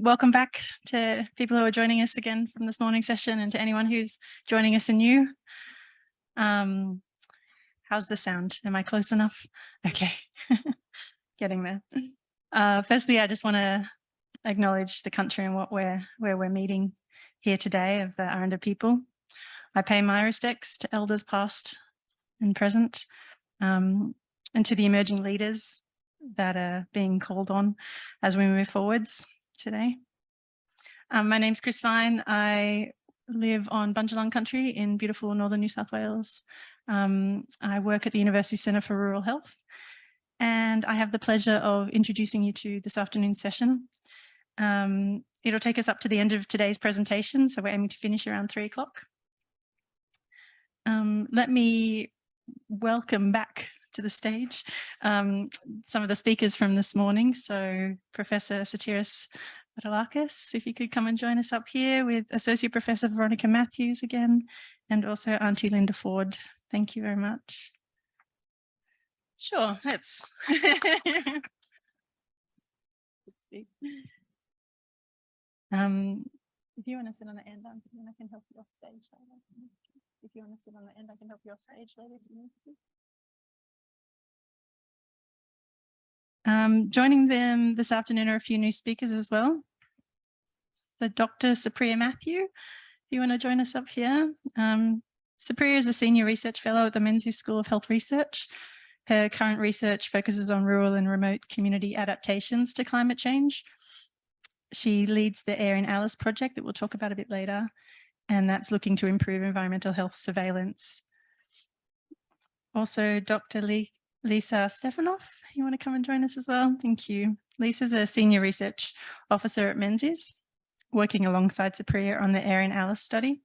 Welcome back to people who are joining us again from this morning session, and to anyone who's joining us anew. How's the sound? Am I close enough? Okay, getting there. Firstly, I just want to acknowledge the country and where we're meeting here today of the Aranda people. I pay my respects to elders past and present, and to the emerging leaders that are being called on as we move forwards today. My name's Kris. I live on Bundjalung country in beautiful northern New South Wales. I work at the University Centre for Rural Health, and I have the pleasure of introducing you to this afternoon's session. It'll take us up to the end of today's presentation, so we're aiming to finish around 3 o'clock. Let me welcome back to the stage some of the speakers from this morning. So Professor Satiris Badalakis, if you could come and join us up here, with Associate Professor Veronica Matthews again, and also Auntie Linda Ford. Thank you very much. Sure, let's. If you want to sit on the end, I can help you off stage later. If you want to sit on the end, I can help you off stage later if you need to. Joining them this afternoon are a few new speakers as well. So Dr. Supriya Matthew, if you want to join us up here. Supriya is a Senior Research Fellow at the Marranunggu School of Health Research. Her current research focuses on rural and remote community adaptations to climate change. She leads the Air in Alice project that we'll talk about a bit later, and that's looking to improve environmental health surveillance. Also, Dr. Lisa Stefanoff, you want to come and join us as well? Thank you. Lisa's a Senior Research Officer at Menzies, working alongside Supriya on the Air in Alice study.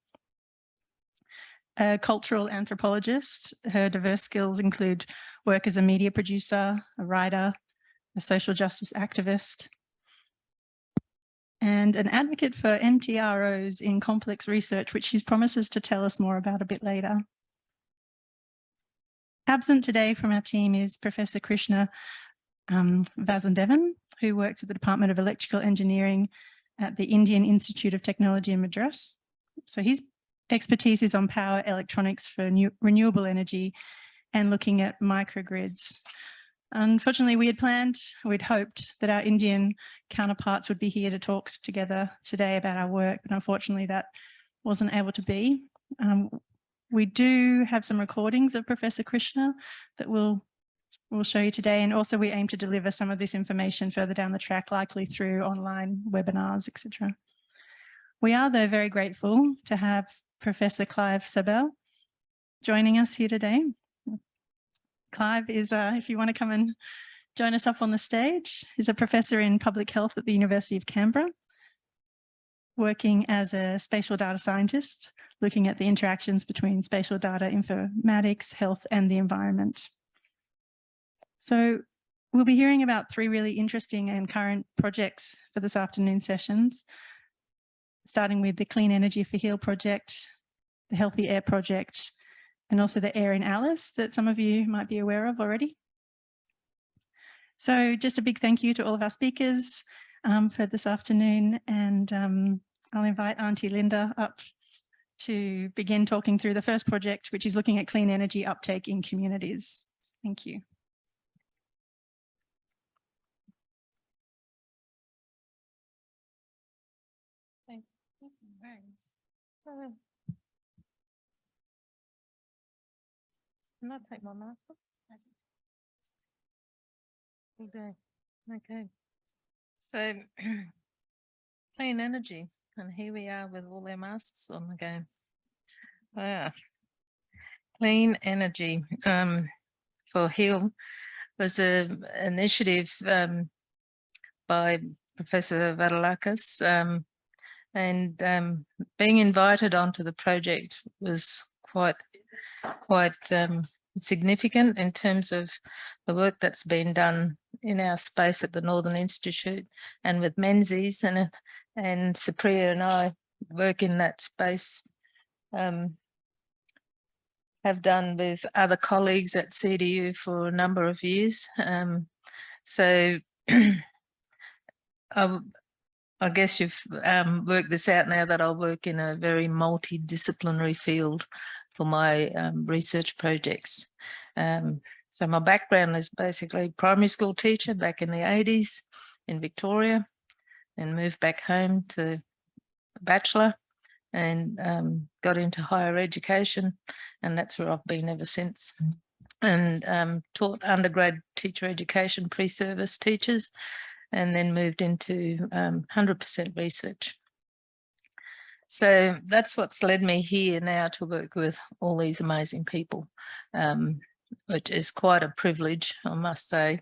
A cultural anthropologist, her diverse skills include work as a media producer, a writer, a social justice activist, and an advocate for NTROs in complex research, which she promises to tell us more about a bit later. Absent today from our team is Professor Krishna Vasandevan, who works at the Department of Electrical Engineering at the Indian Institute of Technology in Madras. So his expertise is on power electronics for renewable energy and looking at microgrids. Unfortunately, we'd hoped that our Indian counterparts would be here to talk together today about our work, but unfortunately that wasn't able to be. We do have some recordings of Professor Krishna that we'll show you today, and also we aim to deliver some of this information further down the track, likely through online webinars, etc. We are, though, very grateful to have Professor Clive Sabel joining us here today. Clive is, if you want to come and join us up on the stage, is a professor in public health at the University of Canberra, working as a spatial data scientist, looking at the interactions between spatial data, informatics, health, and the environment. So we'll be hearing about 3 really interesting and current projects for this afternoon's sessions, starting with the Clean Energy for Heal project, the Healthy Air project, and also the Air in Alice that some of you might be aware of already. So just a big thank you to all of our speakers for this afternoon, and I'll invite Auntie Linda up to begin talking through the first project, which is looking at clean energy uptake in communities. Thank you. Thanks. I'm not take my mask off. Okay. So, clean energy, and here we are with all our masks on again. Clean energy for HEAL was an initiative by Professor Badalakis, and being invited onto the project was quite significant in terms of the work that's been done in our space at the Northern Institute and with Menzies, and Supriya and I work in that space, have done with other colleagues at CDU for a number of years. So I guess you've worked this out now that I'll work in a very multidisciplinary field for my research projects. So my background is basically primary school teacher back in the 80s in Victoria, and moved back home to bachelor and got into higher education, and that's where I've been ever since. And taught undergrad teacher education, pre-service teachers, and then moved into 100% research. So that's what's led me here now to work with all these amazing people, which is quite a privilege, I must say.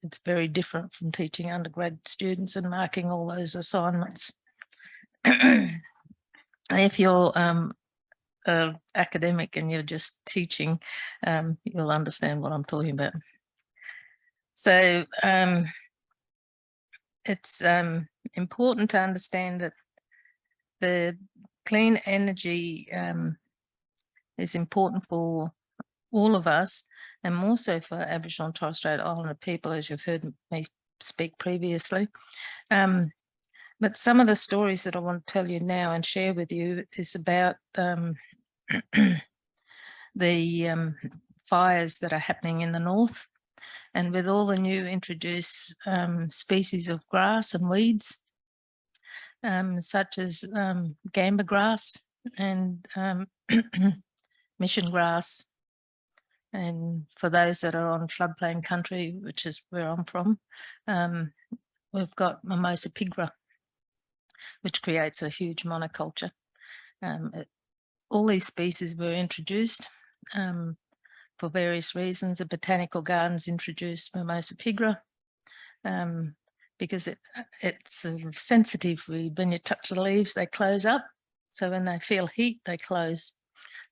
It's very different from teaching undergrad students and marking all those assignments. If you're an academic and you're just teaching, you'll understand what I'm talking about. So it's important to understand that the clean energy is important for all of us, and more so for Aboriginal and Torres Strait Islander people, as you've heard me speak previously. But some of the stories that I want to tell you now and share with you is about the fires that are happening in the north, and with all the new introduced species of grass and weeds, such as gamba grass and mission grass. And for those that are on floodplain country, which is where I'm from, we've got mimosa pigra, which creates a huge monoculture. All these species were introduced for various reasons. The botanical gardens introduced mimosa pigra because it's sensitive. When you touch the leaves, they close up. So when they feel heat, they close.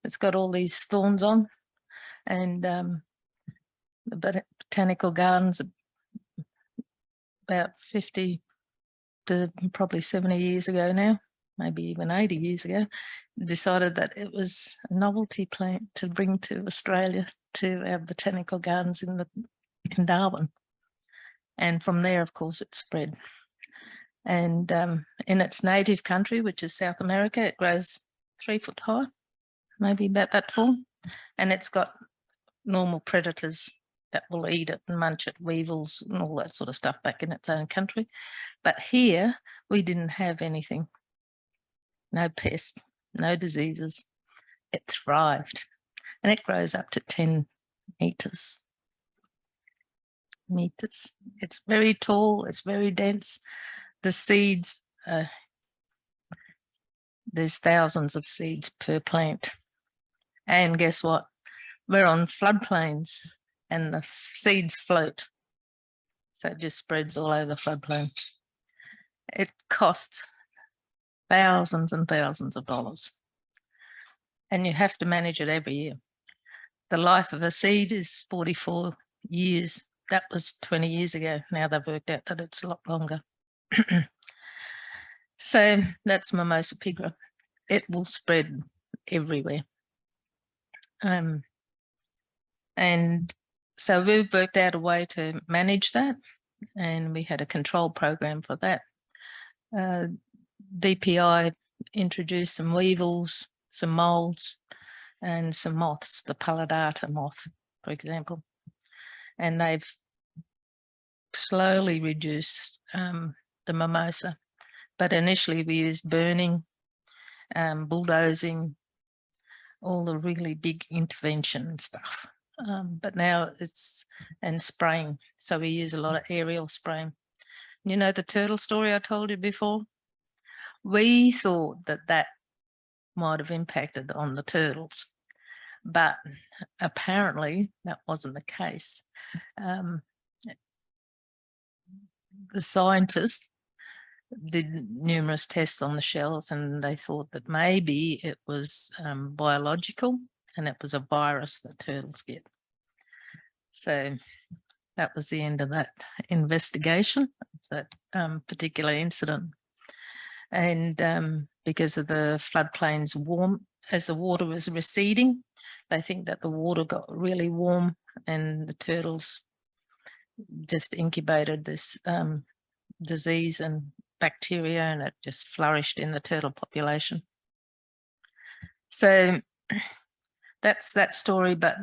It's got all these thorns on. And the botanical gardens, about 50 to probably 70 years ago now, maybe even 80 years ago, decided that it was a novelty plant to bring to Australia, to our botanical gardens in Darwin. And from there, of course, it spread. And in its native country, which is South America, it grows 3 foot high, maybe about that tall. And it's got normal predators that will eat it and munch it, weevils and all that sort of stuff back in its own country. But here, we didn't have anything. No pests, no diseases. It thrived. And it grows up to 10 meters. It's very tall, it's very dense. The seeds, there's thousands of seeds per plant. And guess what? We're on floodplains and the seeds float. So it just spreads all over the floodplain. It costs thousands and thousands of dollars. And you have to manage it every year. The life of a seed is 44 years. That was 20 years ago. Now they've worked out that it's a lot longer. So that's mimosa pigra. It will spread everywhere. And so we've worked out a way to manage that, and we had a control program for that. DPI introduced some weevils, some molds, and some moths, the paludata moth, for example. And they've slowly reduced the mimosa. But initially we used burning, bulldozing, all the really big intervention and stuff. But now and spraying. So we use a lot of aerial spraying. You know the turtle story I told you before? We thought that might have impacted on the turtles, but apparently that wasn't the case. The scientists did numerous tests on the shells, and they thought that maybe it was biological, and it was a virus that turtles get. So that was the end of that investigation, that particular incident. And because of the floodplains warm, as the water was receding, they think that the water got really warm and the turtles just incubated this disease and bacteria, and it just flourished in the turtle population. So that's that story, but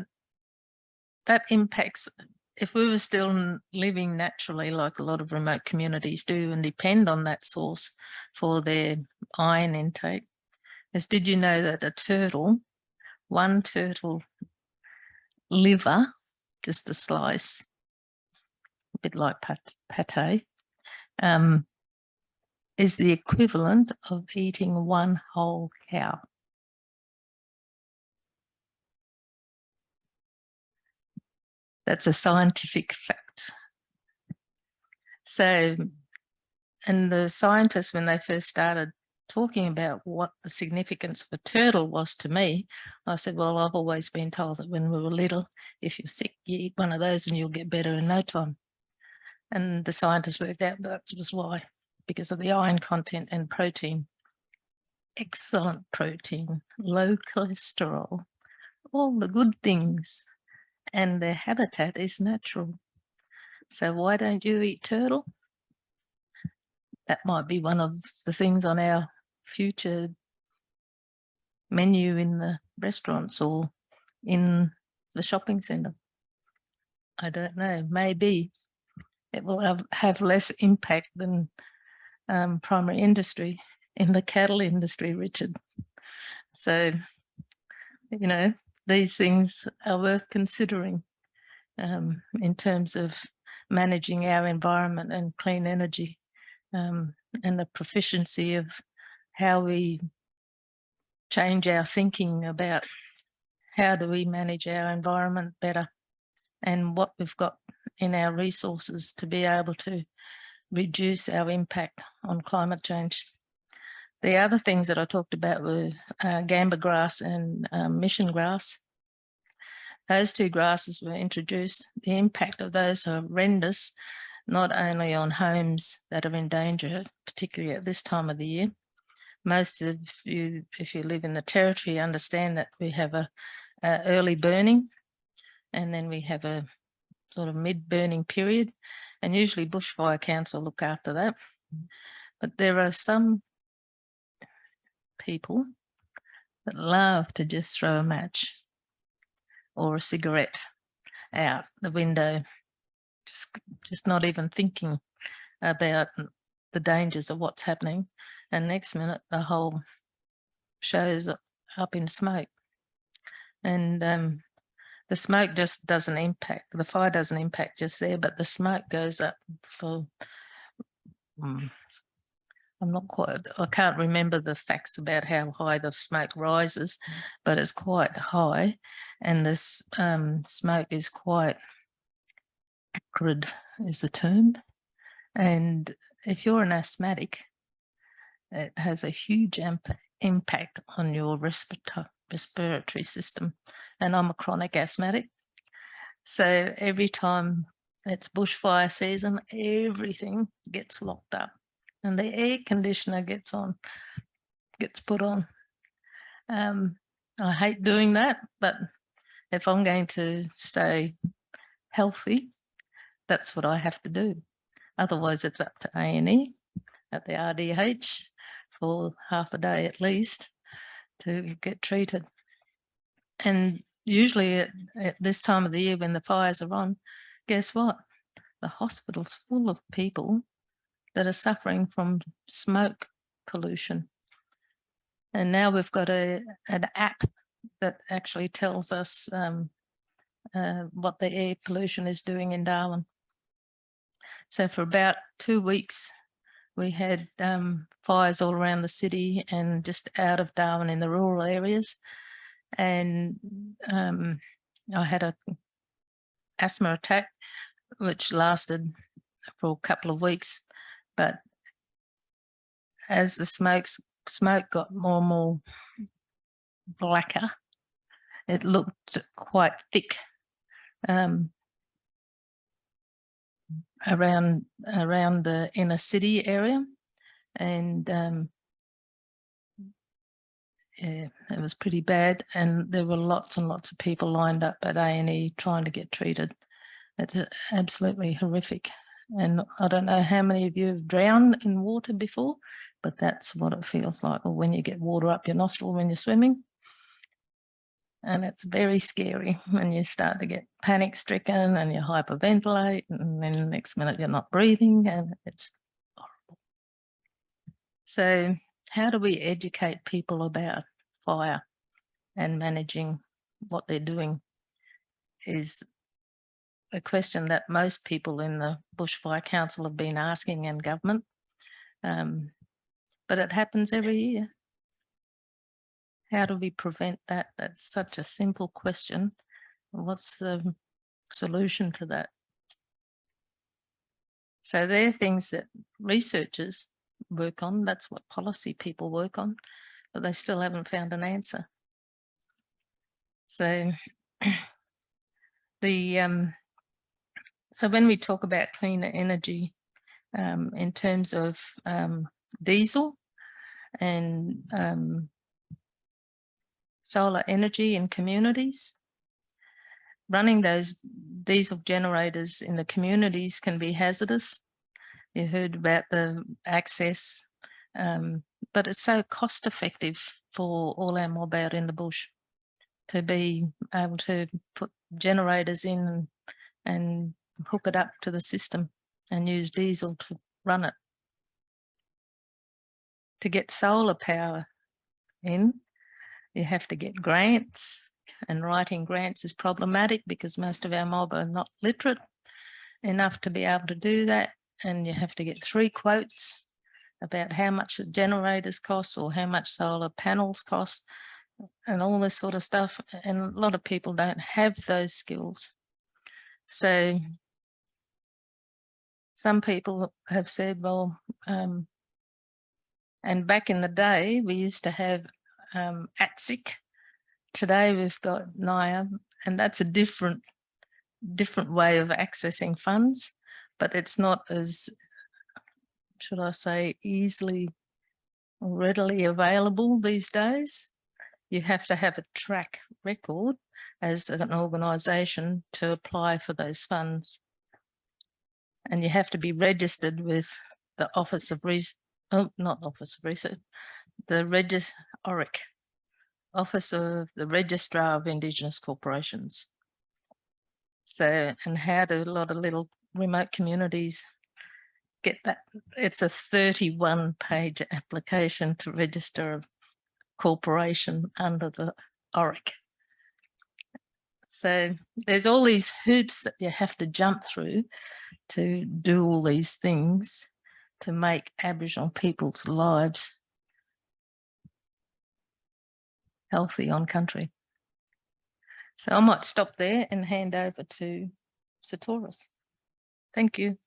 that impacts, if we were still living naturally like a lot of remote communities do and depend on that source for their iron intake, is did you know that a turtle, one turtle liver, just a slice, a bit like pate, is the equivalent of eating one whole cow. That's a scientific fact. So, and the scientists, when they first started talking about what the significance of a turtle was to me, I said, well, I've always been told that when we were little, if you're sick, you eat one of those and you'll get better in no time. And the scientists worked out that was why, because of the iron content and protein. Excellent protein, low cholesterol, all the good things. And their habitat is natural. So why don't you eat turtle? That might be one of the things on our future menu in the restaurants or in the shopping centre. I don't know, maybe it will have less impact than primary industry in the cattle industry, Richard. So, you know, these things are worth considering in terms of managing our environment and clean energy, and the proficiency of how we change our thinking about how do we manage our environment better and what we've got in our resources to be able to reduce our impact on climate change. The other things that I talked about were gamba grass and mission grass. Those two grasses were introduced. The impact of those are horrendous, not only on homes that are in danger, particularly at this time of the year. Most of you, if you live in the territory, understand that we have a early burning, and then we have a sort of mid-burning period, and usually Bushfire Council look after that. But there are some people that love to just throw a match or a cigarette out the window, just not even thinking about the dangers of what's happening. And next minute, the whole show's up in smoke. And the smoke just doesn't impact, the fire doesn't impact just there, but the smoke goes up for, I'm not quite, I can't remember the facts about how high the smoke rises, but it's quite high. And this smoke is quite acrid, is the term. And if you're an asthmatic, it has a huge impact on your respiratory system. And I'm a chronic asthmatic. So every time it's bushfire season, everything gets locked up and the air conditioner gets put on. I hate doing that, but if I'm going to stay healthy, that's what I have to do. Otherwise, it's up to A&E at the RDH for half a day at least to get treated. And usually at this time of the year when the fires are on, guess what? The hospital's full of people that are suffering from smoke pollution. And now we've got an app that actually tells us what the air pollution is doing in Darwin. So for about 2 weeks, we had fires all around the city and just out of Darwin in the rural areas. And I had an asthma attack, which lasted for a couple of weeks. But as the smoke got more and more blacker, it looked quite thick around the inner city area. And yeah, it was pretty bad. And there were lots and lots of people lined up at A&E trying to get treated. It's absolutely horrific. And I don't know how many of you have drowned in water before, but that's what it feels like, or when you get water up your nostril when you're swimming. And it's very scary, and you start to get panic stricken and you hyperventilate, and then the next minute you're not breathing, and it's horrible. So how do we educate people about fire and managing what they're doing is a question that most people in the Bushfire Council have been asking in government. But it happens every year. How do we prevent that? That's such a simple question. What's the solution to that? So they're things that researchers work on. That's what policy people work on, but they still haven't found an answer. So so when we talk about cleaner energy in terms of diesel and solar energy in communities, running those diesel generators in the communities can be hazardous. You heard about the access, but it's so cost effective for all our mob out in the bush to be able to put generators in and hook it up to the system and use diesel to run it. To get solar power in, you have to get grants, and writing grants is problematic because most of our mob are not literate enough to be able to do that, and you have to get 3 quotes about how much the generators cost or how much solar panels cost and all this sort of stuff, and a lot of people don't have those skills. So some people have said, well, and back in the day we used to have ATSIC. Today we've got NIA, and that's a different way of accessing funds, but it's not as, should I say, easily or readily available these days. You have to have a track record as an organisation to apply for those funds. And you have to be registered with the Office of Research, not Office of Research, the ORIC, Office of the Registrar of Indigenous Corporations. So, and how do a lot of little remote communities get that? It's a 31-page application to register a corporation under the ORIC. So there's all these hoops that you have to jump through to do all these things to make Aboriginal people's lives healthy on country. So I might stop there and hand over to Satoris. Thank you.